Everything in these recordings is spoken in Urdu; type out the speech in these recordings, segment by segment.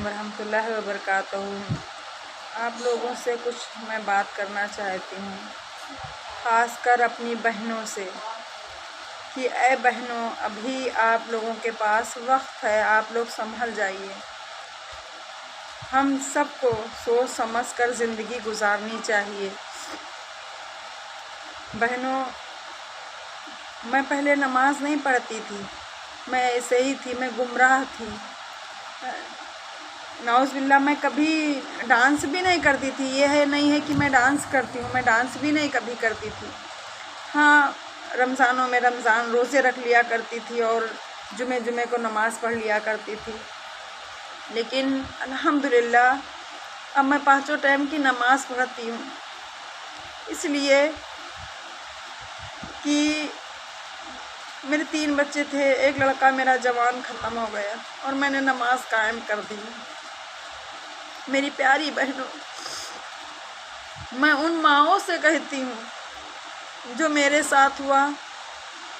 علیکم ورحمۃ اللہ وبرکاتہ۔ آپ لوگوں سے کچھ میں بات کرنا چاہتی ہوں، خاص کر اپنی بہنوں سے، کہ اے بہنوں، ابھی آپ لوگوں کے پاس وقت ہے، آپ لوگ سنبھل جائیے۔ ہم سب کو سوچ سمجھ کر زندگی گزارنی چاہیے۔ بہنوں، میں پہلے نماز نہیں پڑھتی تھی، میں ایسے ہی تھی، میں گمراہ تھی، نعوذ باللہ۔ میں کبھی ڈانس بھی نہیں کرتی تھی، یہ نہیں ہے کہ میں ڈانس کرتی ہوں، میں ڈانس بھی نہیں کبھی کرتی تھی۔ ہاں، رمضانوں میں رمضان روزے رکھ لیا کرتی تھی اور جمعے کو نماز پڑھ لیا کرتی تھی، لیکن الحمدللہ اب میں 5 ٹائم کی نماز پڑھتی ہوں، اس لیے کہ میرے 3 بچے تھے، ایک لڑکا میرا جوان ختم ہو گیا اور میں نے نماز قائم کر دی۔ میری پیاری بہنوں، میں ان ماؤں سے کہتی ہوں جو میرے ساتھ ہوا،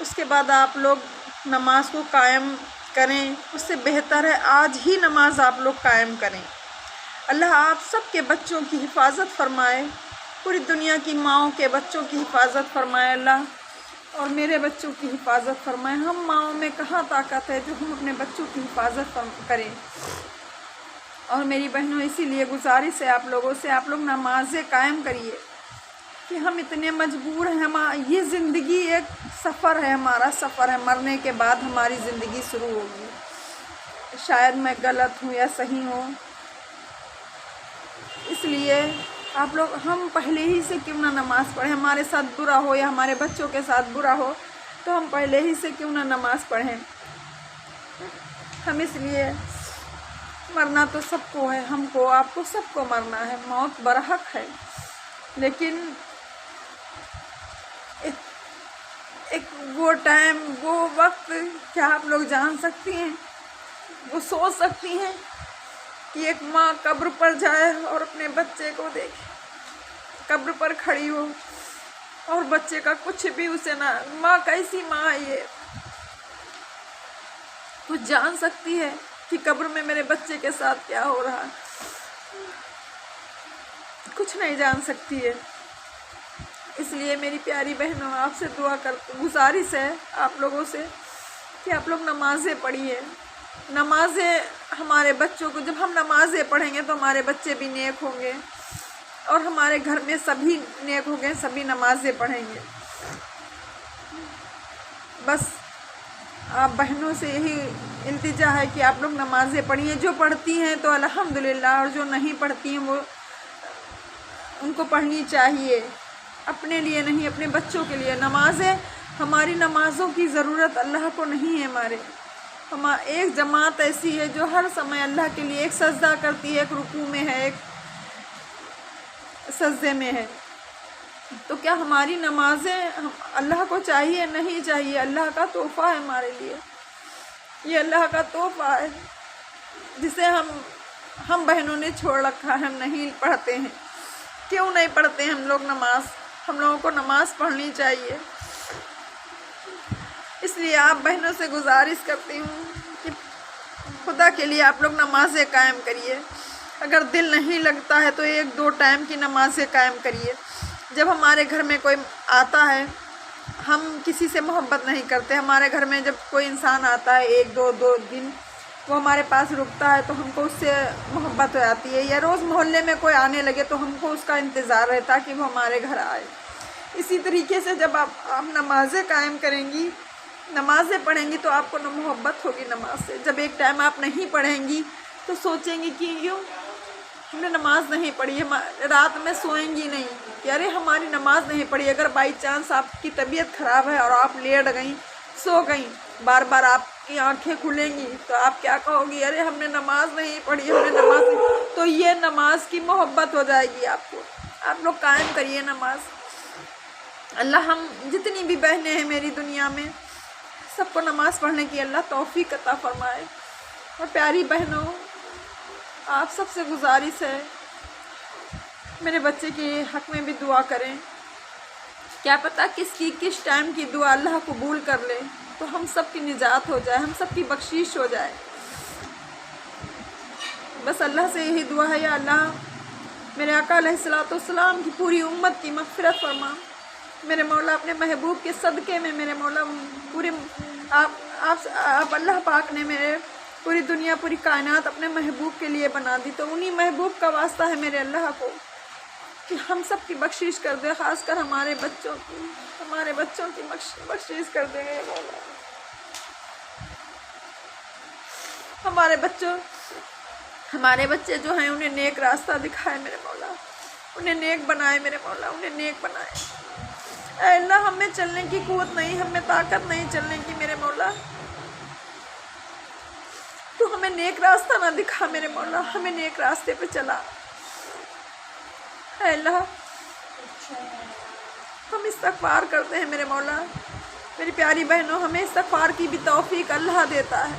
اس کے بعد آپ لوگ نماز کو قائم کریں، اس سے بہتر ہے آج ہی نماز آپ لوگ قائم کریں۔ اللہ آپ سب کے بچوں کی حفاظت فرمائے، پوری دنیا کی ماؤں کے بچوں کی حفاظت فرمائے اللہ، اور میرے بچوں کی حفاظت فرمائے۔ ہم ماؤں میں کہاں طاقت ہے جو ہم اپنے بچوں کی حفاظت کریں۔ اور میری بہنوں، اسی لیے گزارش ہے آپ لوگوں سے، آپ لوگ نمازیں قائم کریے، کہ ہم اتنے مجبور ہیں۔ یہ زندگی ایک سفر ہے، ہمارا سفر ہے، مرنے کے بعد ہماری زندگی شروع ہوگی۔ شاید میں غلط ہوں یا صحیح ہوں، اس لیے آپ لوگ، ہم پہلے ہی سے کیوں نہ نماز پڑھیں، ہمارے ساتھ برا ہو یا ہمارے بچوں کے ساتھ برا ہو تو ہم پہلے ہی سے کیوں نہ نماز پڑھیں۔ ہم اس لیے، مرنا تو سب کو ہے، ہم کو، آپ کو، سب کو مرنا ہے، موت برحق ہے، لیکن ایک وہ ٹائم، وہ وقت، کیا آپ لوگ جان سکتی ہیں، وہ سوچ سکتی ہیں کہ ایک ماں قبر پر جائے اور اپنے بچے کو دیکھے، قبر پر کھڑی ہو اور بچے کا کچھ بھی اسے نہ، ماں کیسی ماں ہے یہ؟ کچھ جان سکتی ہے کہ قبر میں میرے بچے کے ساتھ کیا ہو رہا ہے؟ کچھ نہیں جان سکتی ہے۔ اس لیے میری پیاری بہنوں، آپ سے گزارش ہے آپ لوگوں سے کہ آپ لوگ نمازیں پڑھیے۔ نمازیں ہمارے بچوں کو، جب ہم نمازیں پڑھیں گے تو ہمارے بچے بھی نیک ہوں گے اور ہمارے گھر میں سبھی نیک ہوں گے، سبھی نمازیں پڑھیں گے۔ بس آپ بہنوں سے یہی التجا ہے کہ آپ لوگ نمازیں پڑھیے، جو پڑھتی ہیں تو الحمدللہ، اور جو نہیں پڑھتی ہیں وہ، ان کو پڑھنی چاہیے، اپنے لیے نہیں، اپنے بچوں کے لیے۔ نمازیں، ہماری نمازوں کی ضرورت اللہ کو نہیں ہے۔ ایک جماعت ایسی ہے جو ہر سمے اللہ کے لیے ایک سجدہ کرتی ہے، ایک رکوع میں ہے، ایک سجدے میں ہے، تو کیا ہماری نمازیں اللہ کو چاہیے؟ نہیں چاہیے۔ اللہ کا تحفہ ہے ہمارے لیے، یہ اللہ کا تحفہ ہے جسے ہم بہنوں نے چھوڑ رکھا ہے، ہم نہیں پڑھتے ہیں۔ کیوں نہیں پڑھتے ہم لوگ نماز؟ ہم لوگوں کو نماز پڑھنی چاہیے۔ اس لیے آپ بہنوں سے گزارش کرتی ہوں کہ خدا کے لیے آپ لوگ نمازیں قائم کریے۔ اگر دل نہیں لگتا ہے تو 1-2 ٹائم کی نمازیں قائم کریے۔ جب ہمارے گھر میں کوئی آتا ہے، ہم کسی سے محبت نہیں کرتے، ہمارے گھر میں جب کوئی انسان آتا ہے 1-2 دن وہ ہمارے پاس رکتا ہے تو ہم کو اس سے محبت ہو جاتی ہے، یا روز محلے میں کوئی آنے لگے تو ہم کو اس کا انتظار رہتا کہ وہ ہمارے گھر آئے۔ اسی طریقے سے جب آپ نمازیں قائم کریں گی، نمازیں پڑھیں گی تو آپ کو محبت ہوگی نماز سے۔ جب ایک ٹائم آپ نہیں پڑھیں گی تو سوچیں گی کہ یوں ہم نے نماز نہیں پڑھی ہے، رات میں سوئیں گی نہیں کہ ارے ہماری نماز نہیں پڑھی۔ اگر بائی چانس آپ کی طبیعت خراب ہے اور آپ لیٹ گئیں، سو گئیں، بار بار آپ کی آنکھیں کھلیں گی تو آپ کیا کہو گی؟ ارے ہم نے نماز نہیں پڑھی، ہم نے نماز نہیں، تو یہ نماز کی محبت ہو جائے گی آپ کو۔ آپ لوگ قائم کریے نماز۔ اللہ ہم جتنی بھی بہنیں ہیں میری دنیا میں، سب کو نماز پڑھنے کی اللہ توفیق عطا فرمائے۔ اور پیاری بہنوں، آپ سب سے گزارش ہے، میرے بچے کے حق میں بھی دعا کریں، کیا پتہ کس ٹائم کی دعا اللہ قبول کر لے تو ہم سب کی نجات ہو جائے، ہم سب کی بخشش ہو جائے۔ بس اللہ سے یہی دعا ہے، یا اللہ میرے آقا علیہ الصلوۃ والسلام کی پوری امت کی مغفرت فرما میرے مولا، اپنے محبوب کے صدقے میں میرے مولا پورے آپ اللہ پاک نے میرے پوری دنیا پوری کائنات اپنے محبوب کے لیے بنا دی، تو انہی محبوب کا واسطہ ہے میرے اللہ کو کہ ہم سب کی بخشش کر دے، خاص کر ہمارے بچوں کی بخشش کر دے میرے مولا۔ ہمارے بچے جو ہیں انہیں نیک راستہ دکھائے میرے مولا، انہیں نیک بنائے میرے مولا، انہیں نیک بنائے۔ اے اللہ ہمیں چلنے کی قوت نہیں، ہمیں طاقت نہیں چلنے کی میرے مولا، تو ہمیں نیک راستہ نہ دکھا میرے مولا، ہمیں نیک راستے پہ چلا۔ اے اللہ ہم استغفار کرتے ہیں میرے مولا، میری پیاری بہنوں، ہمیں استغفار کی بھی توفیق اللہ دیتا ہے،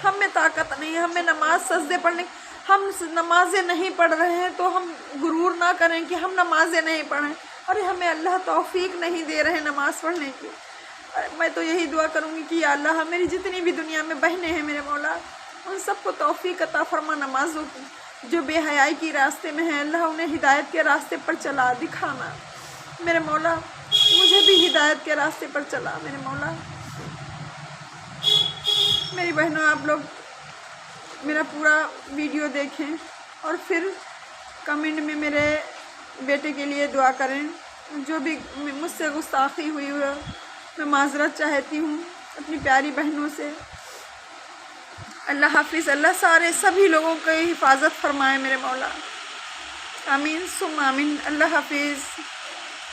ہم میں طاقت نہیں، ہمیں نماز سجدے پڑھنے، ہم نمازیں نہیں پڑھ رہے ہیں تو ہم غرور نہ کریں کہ ہم نمازیں نہیں پڑھیں، ارے ہمیں اللہ توفیق نہیں دے رہے نماز پڑھنے کی۔ میں تو یہی دعا کروں گی کہ یا اللہ میری جتنی بھی دنیا میں بہنیں ہیں میرے مولا، ان سب کو توفیق عطا فرما نمازوں کی، جو بے حیائی کی راستے میں ہیں اللہ انہیں ہدایت کے راستے پر چلا دکھانا میرے مولا، مجھے بھی ہدایت کے راستے پر چلا میرے مولا۔ میری بہنوں آپ لوگ میرا پورا ویڈیو دیکھیں اور پھر کمنٹ میں میرے بیٹے کے لیے دعا کریں، جو بھی مجھ سے گستاخی ہوئی ہے میں معذرت چاہتی ہوں اپنی پیاری بہنوں سے۔ اللہ حافظ، اللہ سبھی لوگوں کی حفاظت فرمائے میرے مولا، آمین ثم آمین، اللہ حافظ۔